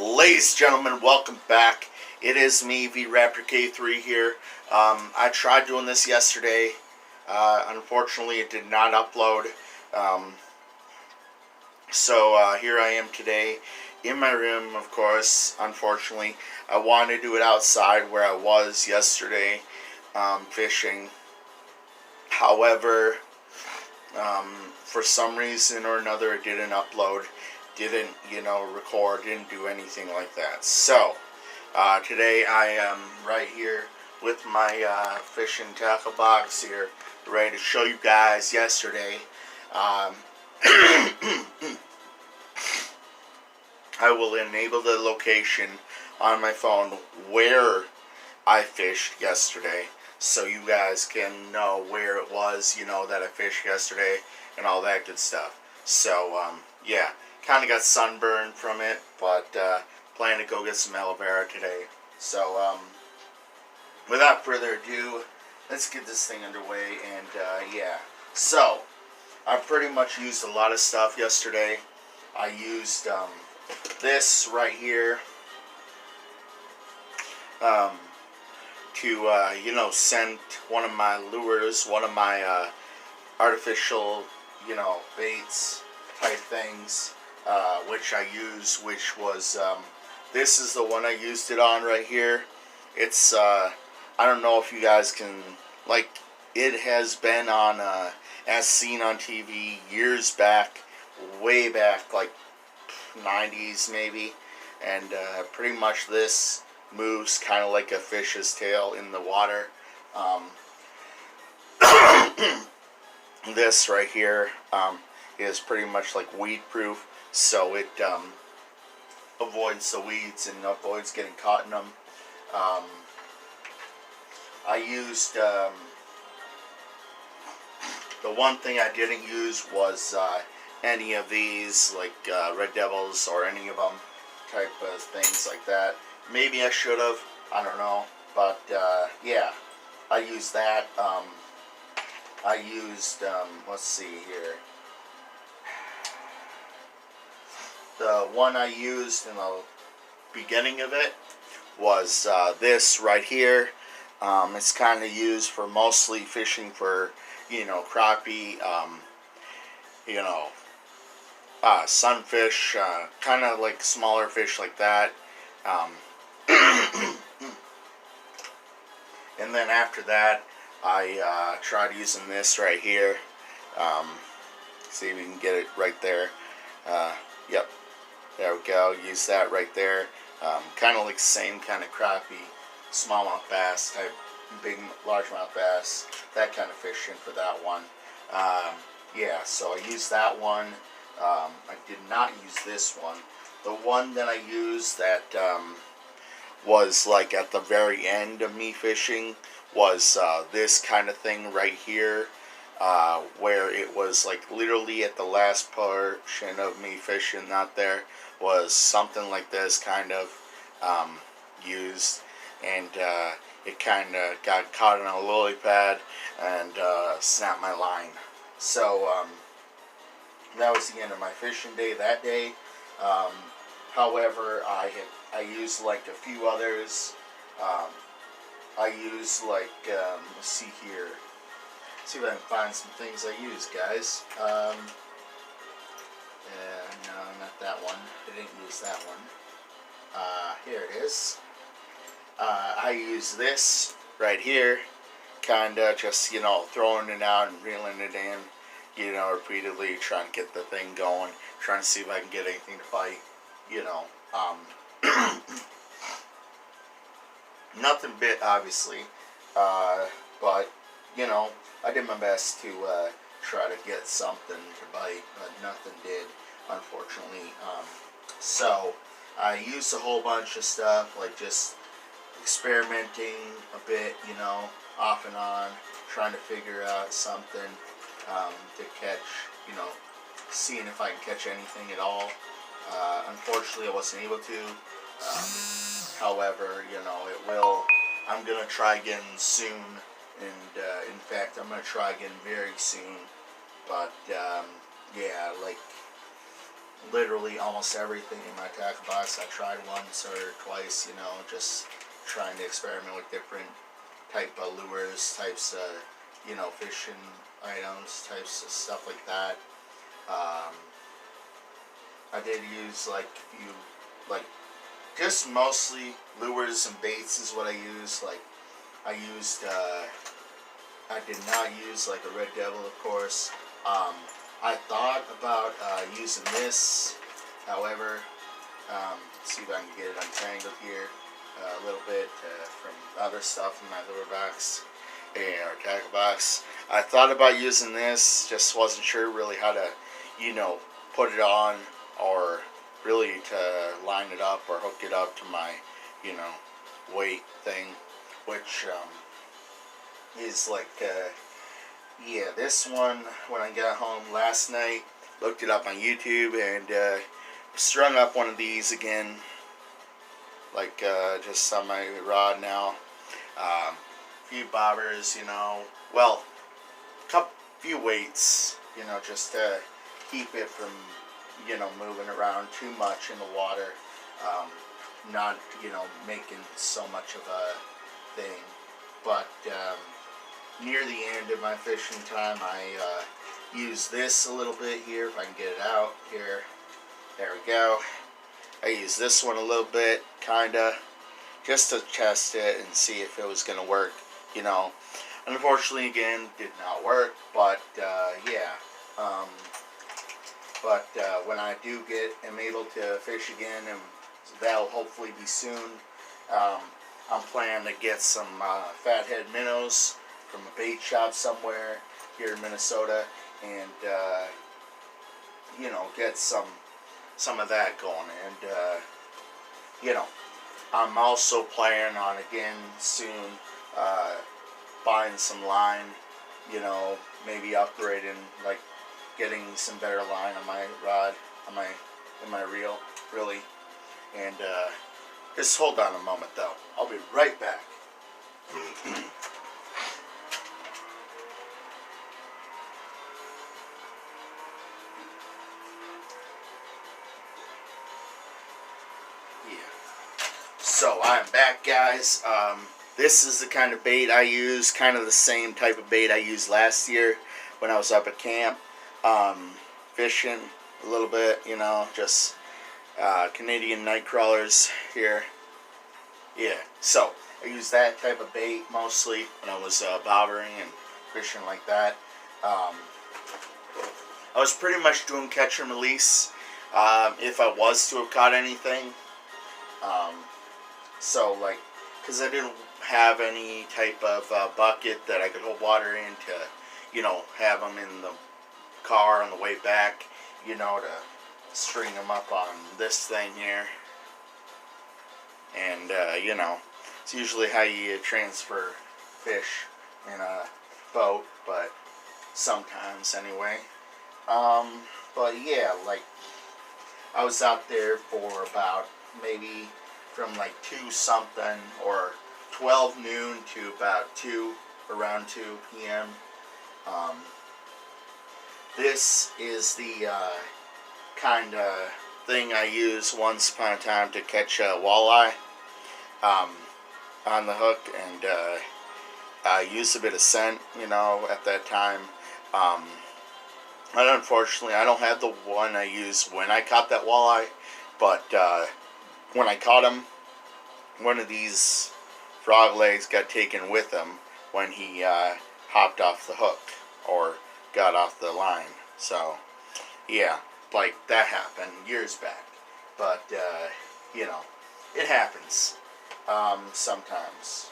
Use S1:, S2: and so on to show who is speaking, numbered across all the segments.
S1: Ladies and gentlemen, welcome back. It is me, VRAPTOR K3 here. I tried doing this yesterday. Unfortunately, it did not upload. So here I am today in my room, of course. Unfortunately, I wanted to do it outside where I was yesterday fishing. However, for some reason or another, it didn't upload. Didn't, record, didn't do anything like that. So, today I am right here with my fishing tackle box here, ready to show you guys yesterday. I will enable the location on my phone where I fished yesterday, so you guys can know where it was, that I fished yesterday and all that good stuff. So, yeah. Kind of got sunburned from it, but plan to go get some aloe vera today. So, without further ado, let's get this thing underway. And yeah, so I pretty much used a lot of stuff yesterday. I used this right here to send one of my lures, one of my artificial baits type things. Which I use, which was, this is the one I used it on right here. It's, I don't know if you guys can, it has been on, as seen on TV years back, way back, like 90s maybe, and pretty much this moves kind of like a fish's tail in the water. This right here is pretty much like weed proof. So it avoids the weeds and avoids getting caught in them. I used, the one thing I didn't use was any of these, like Red Devils or any of them type of things like that. Maybe I should have, I don't know. But yeah, I used that. I used, let's see here. The one I used in the beginning of it was this right here. It's kind of used for mostly fishing for, crappie, sunfish, kind of like smaller fish like that. And then after that, I tried using this right here. See if we can get it right there. Yep. There we go, use that right there. Kind of like the same kind of crappie, smallmouth bass type, big largemouth bass, that kind of fishing for that one. Yeah, so I used that one. I did not use this one. The one that I used that was like at the very end of me fishing was this kind of thing right here. Where it was like literally at the last portion of me fishing, not there, was something like this kind of used, and it kind of got caught in a lily pad and snapped my line. So that was the end of my fishing day that day. However, I used like a few others. I used like let's see here. See if I can find some things I use, guys. No, not that one. I didn't use that one. Here it is. I use this right here, kinda just, throwing it out and reeling it in, repeatedly, trying to get the thing going, trying to see if I can get anything to bite, nothing bit, obviously, but, I did my best to try to get something to bite, but nothing did, unfortunately. So I used a whole bunch of stuff, like just experimenting a bit, off and on, trying to figure out something to catch, seeing if I can catch anything at all. Unfortunately, I wasn't able to. However, it will. I'm gonna try again soon. And in fact, I'm going to try again very soon. But yeah, like literally almost everything in my tackle box. I tried once or twice, just trying to experiment with different type of lures, types of, fishing items, types of stuff like that. I did use just mostly lures and baits is what I used. I used, I did not use like a red devil, of course. I thought about using this, however, let's see if I can get it untangled here a little bit from other stuff in my lure box or tackle box. I thought about using this, just wasn't sure really how to, put it on or really to line it up or hook it up to my, weight thing, which is like, yeah, this one, when I got home last night, looked it up on YouTube and strung up one of these again, like just on my rod now. Few bobbers, well, few weights, just to keep it from, moving around too much in the water. Not, making so much of a thing. But near the end of my fishing time, I use this a little bit here, if I can get it out here. There we go. I use this one a little bit, kinda, just to test it and see if it was gonna work. Unfortunately, again, did not work. But yeah. When I do am able to fish again, and that'll hopefully be soon. I'm planning to get some fathead minnows from a bait shop somewhere here in Minnesota, and get some of that going. And I'm also planning on again soon buying some line. Maybe upgrading, like getting some better line on my rod, in my reel, really. And just hold on a moment though. I'll be right back. Yeah. So I'm back, guys. This is the kind of bait I use, kind of the same type of bait I used last year when I was up at camp, fishing a little bit, just Canadian night crawlers here. Yeah, so I use that type of bait mostly when I was bobbering and fishing like that. I was pretty much doing catch and release if I was to have caught anything. So like, because I didn't have any type of bucket that I could hold water in to, have them in the car on the way back, to string them up on this thing here. And, it's usually how you transfer fish in a boat, but sometimes anyway. But yeah, like, I was out there for about maybe from like 2 something or 12 noon to about around 2 p.m. This is the kind of thing I used once upon a time to catch a walleye on the hook, and I used a bit of scent, at that time. And unfortunately, I don't have the one I used when I caught that walleye, but when I caught him, one of these frog legs got taken with him when he hopped off the hook or got off the line. So yeah, like that happened years back, but it happens sometimes.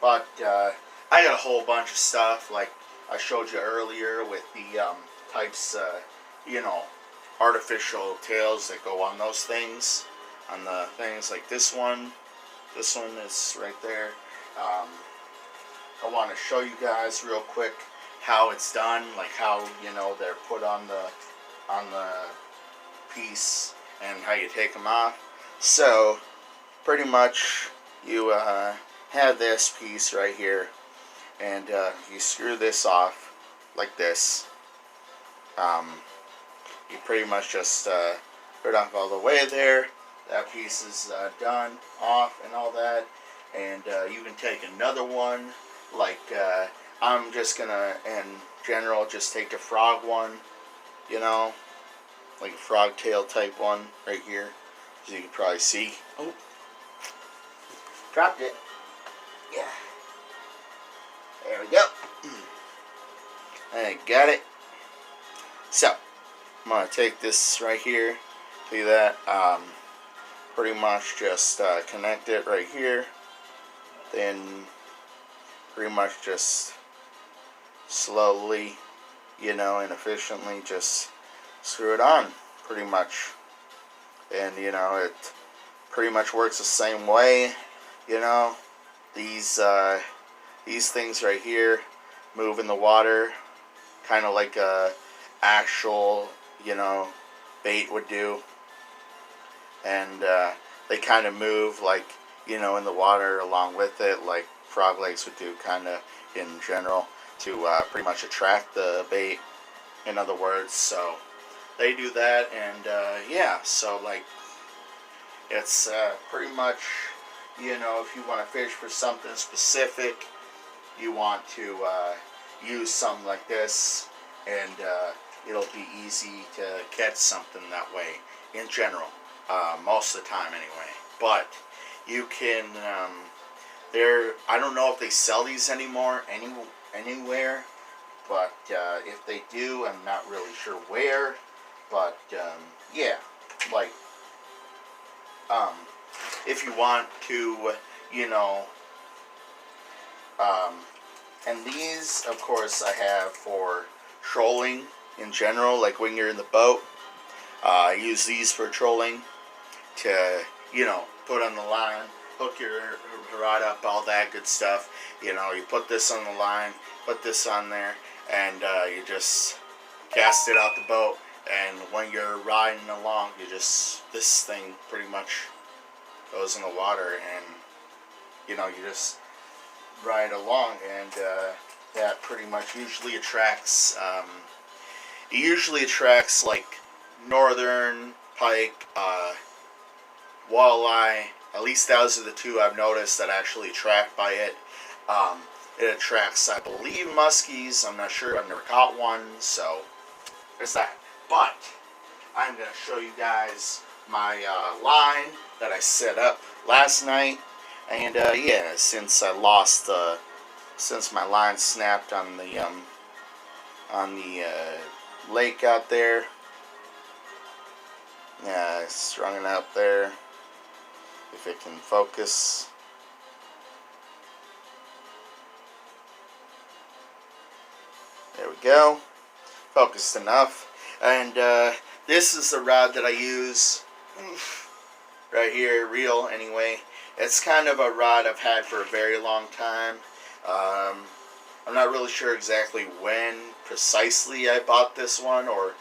S1: But I got a whole bunch of stuff like I showed you earlier with the types artificial tails that go on those things, on the things like this one is right there. I want to show you guys real quick how it's done, like how they're put on the piece and how you take them off. So pretty much you have this piece right here, and you screw this off like this. you pretty much just put it off all the way there. That piece is done, off, and all that. And you can take another one, like I'm just gonna, in general, just take the frog one, you know, like a frog tail type one right here, as you can probably see. Oh, dropped it. Yeah. There we go. I got it. So, I'm going to take this right here. See that? Pretty much just connect it right here. Then, pretty much just slowly, you know, and efficiently just screw it on. Pretty much. And, you know, it pretty much works the same way. You know, these things right here move in the water, kind of like a actual, you know, bait would do. And they kind of move like, you know, in the water along with it, like frog legs would do, kind of in general, to pretty much attract the bait, in other words. So they do that, and yeah, so like it's pretty much, you know, if you want to fish for something specific, you want to use something like this, and it'll be easy to catch something that way in general, most of the time anyway. But you can, I don't know if they sell these anymore anywhere, but if they do, I'm not really sure where. But yeah, like if you want to, you know, and these, of course, I have for trolling in general, like when you're in the boat. I use these for trolling to, you know, put on the line, hook your rod up, all that good stuff. You know, you put this on the line, put this on there, and you just cast it out the boat. And when you're riding along, this thing pretty much goes in the water, and, you know, you just ride along, and that pretty much usually attracts, like northern pike, walleye. At least those are the two I've noticed that actually attract by it. It attracts, I believe, muskies. I'm not sure. I've never caught one, so there's that. But I'm going to show you guys my line that I set up last night. And yeah, since I lost, since my line snapped on the lake out there. Yeah, I strung it out there. If it can focus. There we go. Focused enough. And this is the rod that I use. Right here, reel anyway. It's kind of a rod I've had for a very long time. I'm not really sure exactly when precisely I bought this one, or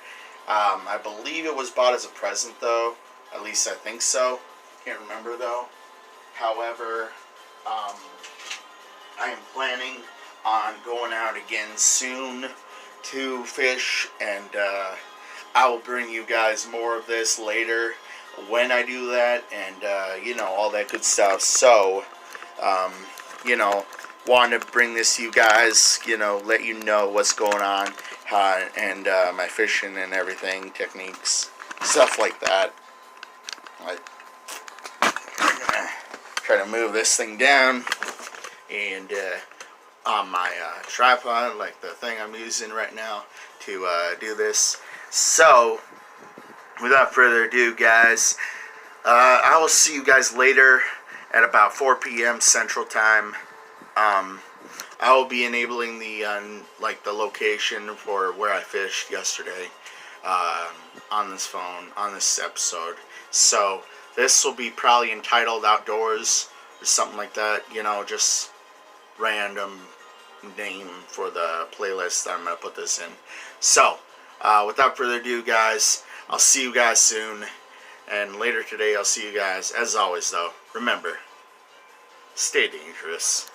S1: I believe it was bought as a present though. At least I think so. Can't remember though. However, I am planning on going out again soon to fish, and I will bring you guys more of this later when I do that, and you know, all that good stuff. So you know, want to bring this to you guys, you know, let you know what's going on, and my fishing and everything, techniques, stuff like that. I'm gonna try to move this thing down, and on my tripod, like the thing I'm using right now to do this. So without further ado, guys, I will see you guys later at about 4 p.m. Central Time. I will be enabling the like the location for where I fished yesterday on this phone, on this episode. So this will be probably entitled Outdoors or something like that, you know, just random name for the playlist that I'm going to put this in. So without further ado, guys, I'll see you guys soon, and later today I'll see you guys. As always though, remember, stay dangerous.